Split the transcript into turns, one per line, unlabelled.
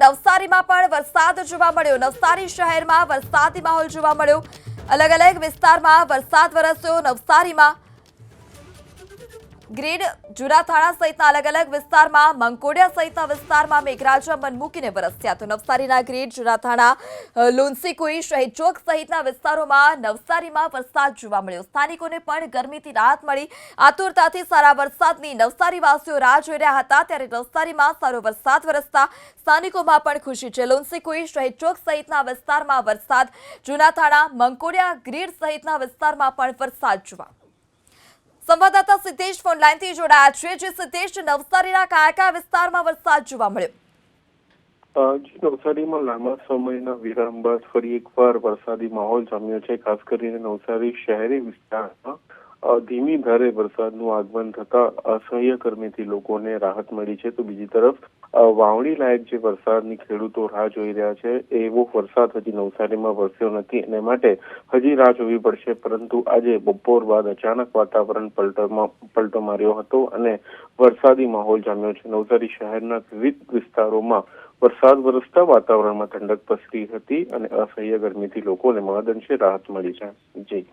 નવસારીમાં પણ વરસાદ જોવા મળ્યો। નવસારી શહેરમાં વરસાદી માહોલ જોવા મળ્યો। અલગ અલગ વિસ્તારમાં વરસાદ વરસ્યો। નવસારીમાં ગ્રીડ, જુનાથાણા સહિતના અલગ અલગ વિસ્તારમાં, મંકોડિયા સહિતના વિસ્તારમાં મેઘરાજા મન મૂકીને વરસ્યા। તો નવસારીના ગ્રીડ, જુનાથાણા, લુન્સીકુઈ, શહીદ ચોક સહિતના વિસ્તારોમાં નવસારીમાં વરસાદ જોવા મળ્યો। સ્થાનિકોને પણ ગરમીથી રાહત મળી। આતુરતાથી સારા વરસાદની નવસારીવાસીઓ રાહ જોઈ રહ્યા હતા, ત્યારે નવસારીમાં સારો વરસાદ વરસતા સ્થાનિકોમાં પણ ખુશી છે। લુન્સીકુઈ, શહીદ ચોક સહિતના વિસ્તારમાં વરસાદ, જુનાથાણા, મંકોડિયા, ગ્રીડ સહિતના વિસ્તારમાં પણ વરસાદ જોવા। સંવાદદાતા સિદ્ધેશ ફોન લાઈનથી જોડાયા છે। જે સિદ્ધેશ, નવસારીના કયા કયા વિસ્તારમાં વરસાદ જોવા મળ્યો?
નવસારીમાં લાંબા સમયના વિરામ બાદ ફરી એકવાર વરસાદી માહોલ જામ્યો છે। ખાસ કરીને નવસારી શહેરી વિસ્તારમાં ધીમી ધારે વરસાદનું આગમન થતા અસહ્ય ગરમીથી લોકોને રાહત મળી છે। તો બીજી તરફ વાવણી લાયક જે વરસાદની ખેડૂતો રાહ જોઈ રહ્યા છે, એવો વરસાદ હજી નવસારીમાં વરસ્યો નથી, અને માટે હજી રાહ જોવી પડશે। પરંતુ આજે બપોર બાદ અચાનક વાતાવરણ પલટો માર્યો હતો અને વરસાદી માહોલ જામ્યો છે। નવસારી શહેરના વિવિધ વિસ્તારોમાં વરસાદ વરસતા વાતાવરણમાં ઠંડક પ્રસરી હતી અને અસહ્ય ગરમીથી લોકોને મહદઅંશે રાહત મળી છે। જી।